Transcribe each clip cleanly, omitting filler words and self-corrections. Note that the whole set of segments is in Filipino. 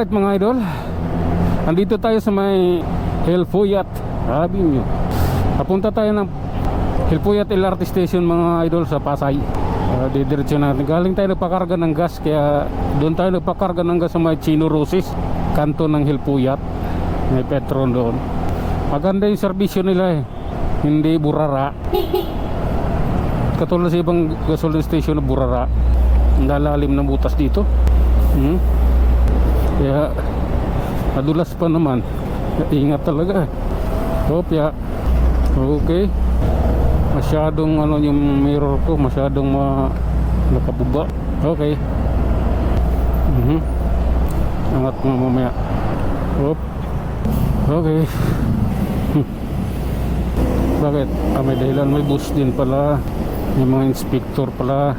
Alright mga idol, andito tayo sa may Hilpuyat. Sabi nyo, papunta tayo ng Hilpuyat LRT Station mga idol sa Pasay. Didiretso natin. Galing tayo nagpakarga ng gas, kaya doon tayo nagpakarga ng gas sa may Chino Roses, kanto ng Hilpuyat. May Petron doon. Maganda yung serbisyo nila hindi burara. Katulad sa ibang gasoline station na burara, ang lalalim ng butas dito. Kaya madulas pa naman. Ingat talaga. Hopya. Okay. Masyadong yung mirror ko masyadong nakabuba. Okay. Angat mo mamaya. Hop. Okay. Bakit? May dahilan, may bus din pala. May mga inspector pala.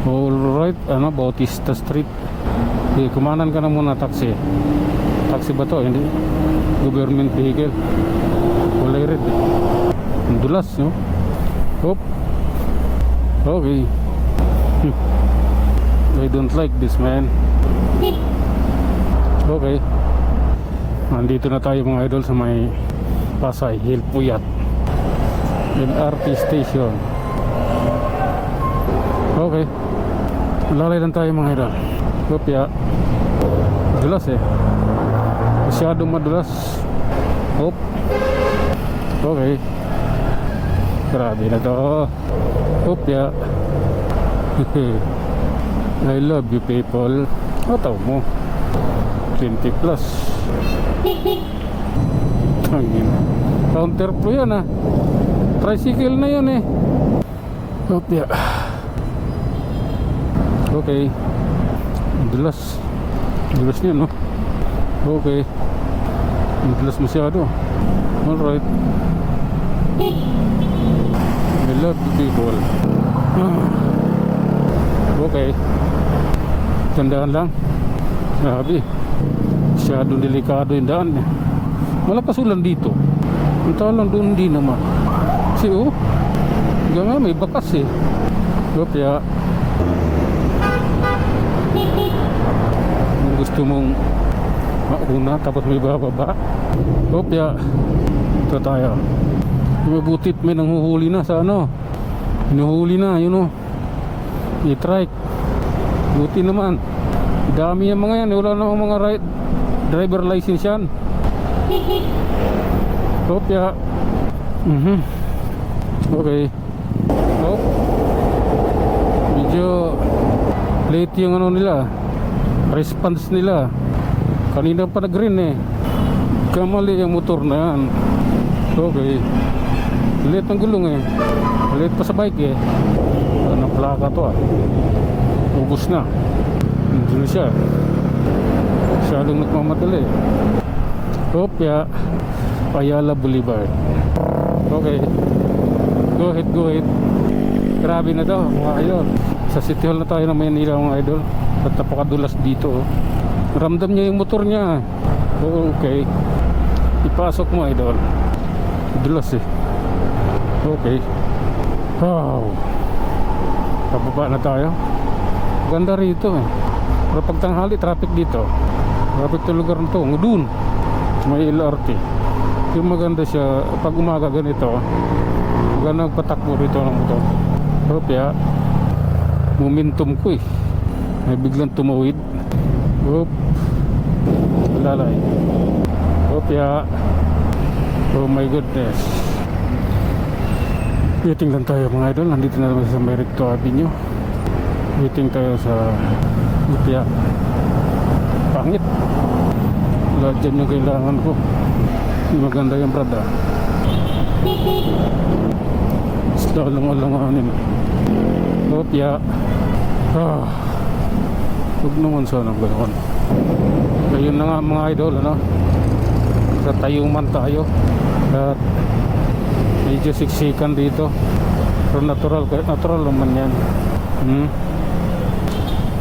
Alright, Bautista Street. Okay, kumanan ka na muna taxi. Taxi ba to? Hindi. Government vehicle. Wala rin. Ang dulas, no? Hop. Okay. I don't like this, man. Okay. Nandito na tayo mga idol sa may Pasay, Hilpuyat LRT Station. Okay. Lalay lang tayo mga idol. Kopya. Dulas masyadong madulas. Hop. Okay. Grabe na to. Kopya. I love you people. Ataw mo 20 plus. Counter pro yan tricycle na yun Kopya. Okay. Dulas niya, no? Okay. Dulas masyado. Alright. I love the people. Okay. Tandaan lang. Sabi, masyadong delikado yung daan malakas ulan dito. Ang talang doon hindi naman. Kasi hanggang may bakas Kopya. Gusto mong mauna tapos may bababa. Kopya. Ito tayo. Mabutit may nanghuhuli na sa hinuhuli na yun i-trike. Buti naman. Dami yung mga yan wala namang mga driver license yan. Kopya. Okay. Medyo late yung nila, response nila. Kanina pa nag-green kamali yung motor na yan. Okay. Late ang gulong late pa sa bike anong plaka to ubos na. Hindi na siya masyadong nagmamadali. Kopya. Ayala Boulevard. Okay. Go ahead. Grabe na daw mga idol. Sa City Hall na tayo ng Manila mga idol. At napakadulas dito Ramdam niya yung motor niya. Okay. Ipasok mo idol. Dulas Okay. Wow. Pababa na tayo. Ganda rito Pero pag tanghali traffic dito. Traffic to lugar na to. Doon may LRT. Yung maganda siya pag umaga ganito. Maganda patakbo rito ng motor. Kopya. Momentum ko may biglang tumawid. Hop. Lalay. Kopya. Oh my goodness. Waiting lang tayo mga idol. Nandito na naman sa Merito Avenue. Waiting tayo sa Kopya. Pangit. Wala dyan yung kailangan ko. Maganda yung brada. Basta alang-alanganin. Kopya. Huwag naman sana ganoon. Ayun na nga mga idol sa tayuman tayo. At medyo siksikan dito. Pero natural naman yan.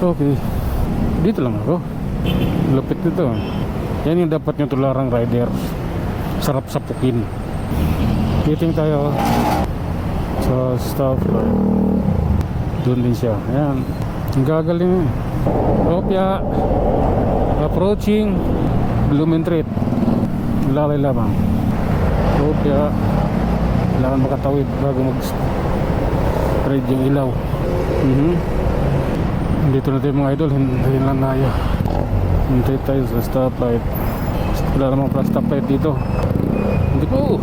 Okay. Dito lang ako. Lupit nito. Yan yung dapat yung tularang rider. Sarap sapukin. Waiting tayo sa stoplight. Doon din siya. Ayan. Ang gagaling. Opya. Approaching Blumentritt. Lalay lamang. Opya. Kailangan makatawid bago mag-spread yung ilaw. Dito na tayo mga idol. Hintayin lang tayo. Hintay tayo sa stoplight. Wala namang pala stoplight dito. Hindi ko.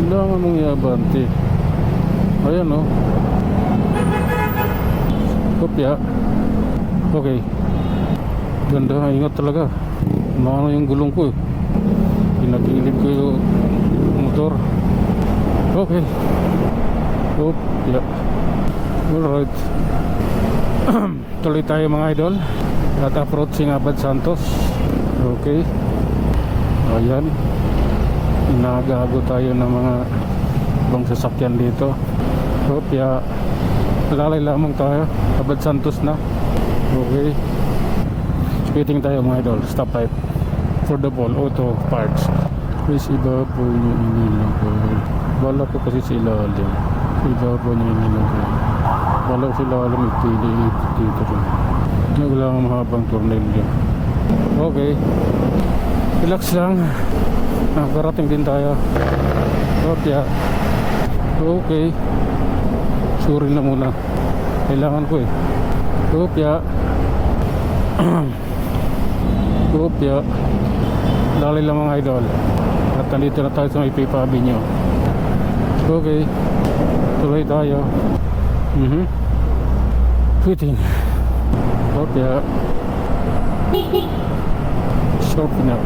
Kailangan mong iabante. Ayan o. Opya. Okay. Ganda, ingat talaga. Maano yung gulong ko eh. Pinagilid ko yung motor. Okay. Opya. Alright. Tuloy tayo mga idol. At approaching Abad Santos. Okay. Ayan. Nagago tayo ng mga ibang sasakyan dito. Opya. Lalay lamang tayo. Abad Santos na. Okay. Waiting tayo mga idol. Stoplight. For the ball. Auto parts. Please iba po yung inilagay. Bala ko kasi sa ilalim. Iba po yung inilagay. Bala ko sa ilalim. Ipili dito rin. Wala akong mahabang tornilyo. Okay. Relax lang. Nakarating din tayo. Opya. Okay. Sorry na muna. Kailangan ko eh. Opya. Opya. Dali lang mga idol. At nandito na tayo sa may Pipa Avenue. Okay. Tuloy tayo. Quitting. Opya. Sharpener.